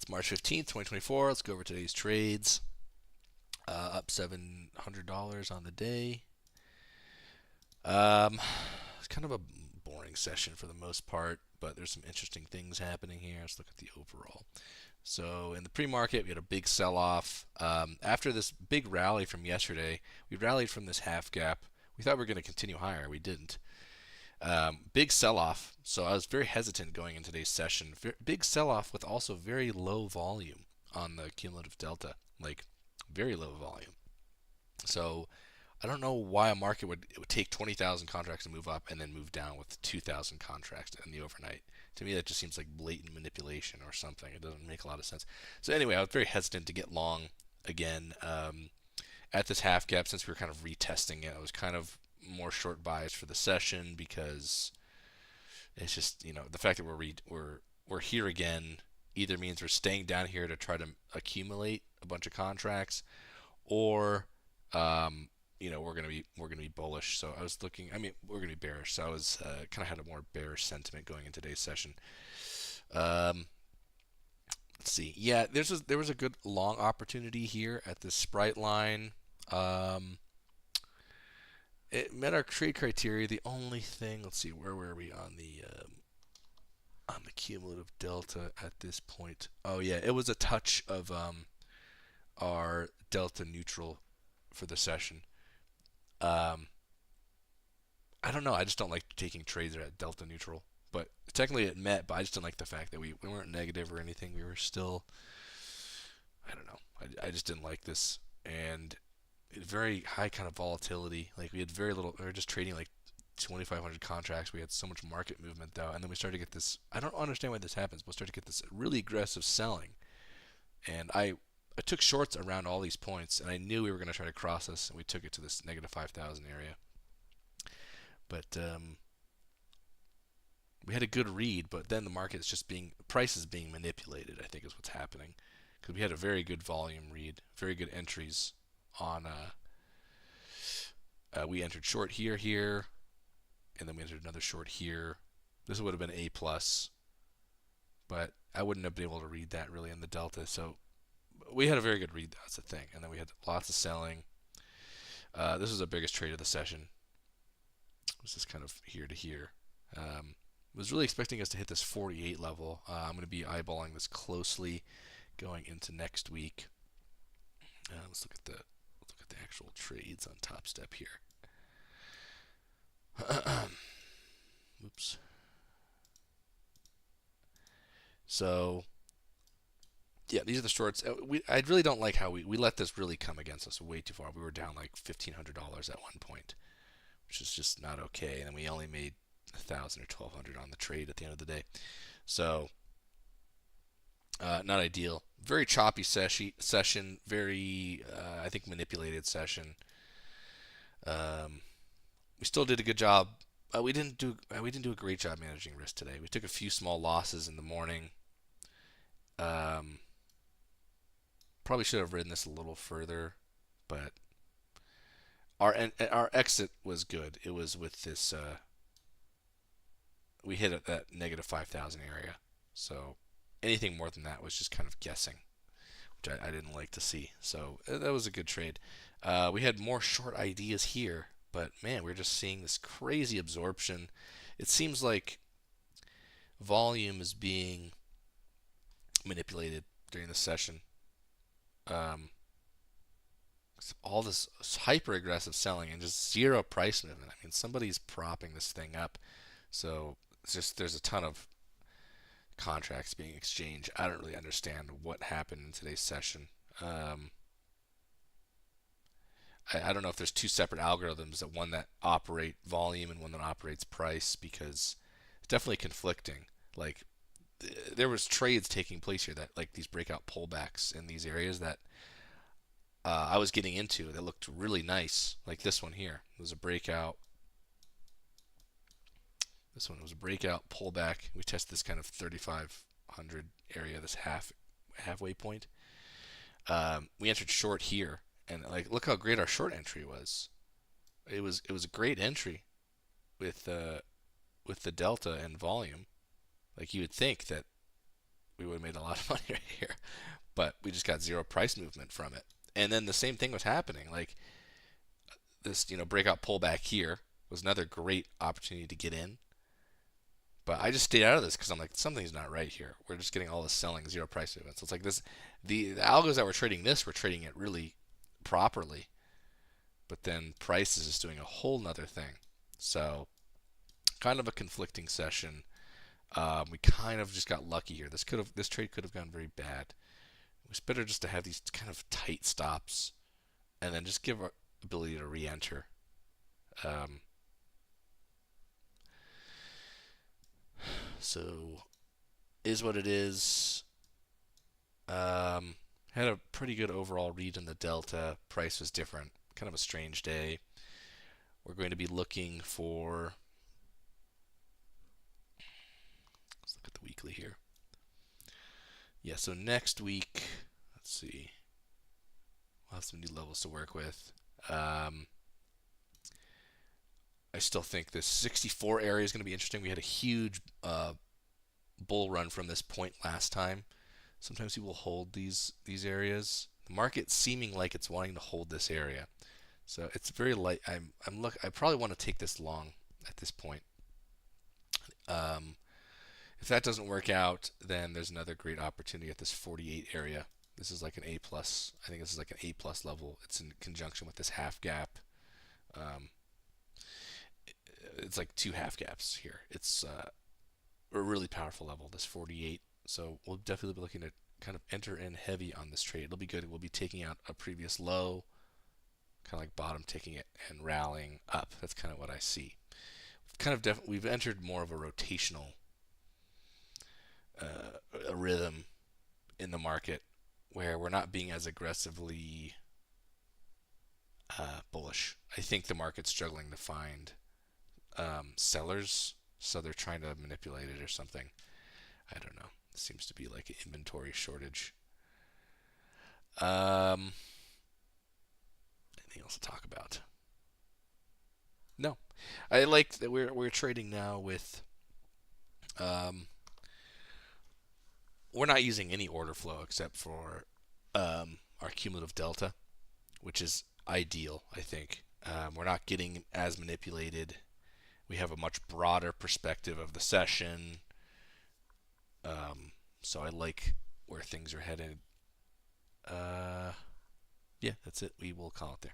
March 15th, 2024. Let's go over today's trades. Up $700 on the day. It's kind of a boring session for the most part, but there's some interesting things happening here. Let's look at the overall. So in the pre-market, we had a big sell-off. After this big rally from yesterday, we rallied from this half gap. We thought we were going to continue higher. We didn't. Big sell-off, so I was very hesitant going into today's session. Big sell-off with also very low volume on the cumulative delta, like very low volume. So I don't know why a market would take 20,000 contracts to move up and then move down with 2,000 contracts in the overnight. To me, that just seems like blatant manipulation or something. It doesn't make a lot of sense. So anyway, I was very hesitant to get long again at this half gap since we were kind of retesting it. I was kind of more short bias for the session because it's just, the fact that we're here again either means we're staying down here to try to accumulate a bunch of contracts, or we're gonna be bullish. So I was looking. I mean, we're gonna be bearish. So I was kind of had a more bearish sentiment going into today's session. Let's see. Yeah, there was a good long opportunity here at this Sprite line. It met our trade criteria. The only thing, let's see, where were we on the cumulative delta at this point? Oh yeah, it was a touch of our delta neutral for the session. I don't know. I just don't like taking trades at delta neutral. But technically it met, but I just didn't like the fact that we weren't negative or anything. We were still, I don't know. I just didn't like this. And very high kind of volatility. Like we had very little. We were just trading like 2,500 contracts. We had so much market movement though, and then we started to get this. I don't understand why this happens, but we started to get this really aggressive selling, and I took shorts around all these points, and I knew we were going to try to cross this, and we took it to this negative 5,000 area. But we had a good read, but then the market is just price is being manipulated. I think is what's happening, because we had a very good volume read, very good entries on. We entered short here, and then we entered another short here. This would have been A plus, but I wouldn't have been able to read that really in the delta. So we had a very good read. That's the thing. And then we had lots of selling. This was our biggest trade of the session. This is kind of here to here. Was really expecting us to hit this 48 level. I'm going to be eyeballing this closely going into next week. Let's look at the actual trades on Top Step here. Oops. So yeah, these are the shorts. I really don't like how we let this really come against us way too far. We were down like $1,500 at one point, which is just not okay. And we only made 1,000 or 1,200 on the trade at the end of the day. So not ideal. Very choppy session. Very I think manipulated session. We still did a good job. We didn't do a great job managing risk today. We took a few small losses in the morning. Probably should have ridden this a little further, but our exit was good. It was with this. We hit at that negative 5,000 area, so anything more than that was just kind of guessing, which I didn't like to see. So that was a good trade. We had more short ideas here, but man, we're just seeing this crazy absorption. It seems like volume is being manipulated during the session. All this hyper aggressive selling and just zero price movement. I mean, somebody's propping this thing up, so it's just there's a ton of contracts being exchanged. I don't really understand what happened in today's session. I don't know if there's two separate algorithms, that one that operate volume and one that operates price, because it's definitely conflicting. Like there was trades taking place here that like these breakout pullbacks in these areas that I was getting into that looked really nice. Like this one here was a breakout. This one was a breakout pullback. We tested this kind of 3,500 area, this halfway point. We entered short here, and like look how great our short entry was. It was a great entry with the delta and volume. Like you would think that we would have made a lot of money right here. But we just got zero price movement from it. And then the same thing was happening. Like this, breakout pullback here was another great opportunity to get in. But I just stayed out of this because I'm like, something's not right here. We're just getting all this selling, zero price movement. So it's like this, the algos that were trading this were trading it really properly. But then price is just doing a whole nother thing. So kind of a conflicting session. We kind of just got lucky here. This trade could have gone very bad. It was better just to have these kind of tight stops, and then just give our ability to re-enter. Um, so is what it is. Had a pretty good overall read in the delta. Price was different. Kind of a strange day. We're going to be looking for. Let's look at the weekly here. Yeah, so next week, let's see. We'll have some new levels to work with. I still think this 64 area is going to be interesting. We had a huge bull run from this point last time. Sometimes we will hold these areas. The market seeming like it's wanting to hold this area, so it's very light. I probably want to take this long at this point. If that doesn't work out, then there's another great opportunity at this 48 area. This is like an A plus. I think this is like an A plus level. It's in conjunction with this half gap. It's like two half gaps here. It's a really powerful level, this 48. So we'll definitely be looking to kind of enter in heavy on this trade. It'll be good. We'll be taking out a previous low, kind of like bottom, taking it and rallying up. That's kind of what I see. We've entered more of a rotational a rhythm in the market where we're not being as aggressively bullish. I think the market's struggling to find sellers, so they're trying to manipulate it or something. I don't know. It seems to be like an inventory shortage. Anything else to talk about? No. I like that we're trading now with. We're not using any order flow except for our cumulative delta, which is ideal, I think. We're not getting as manipulated. We have a much broader perspective of the session. So I like where things are headed. Yeah, that's it. We will call it there.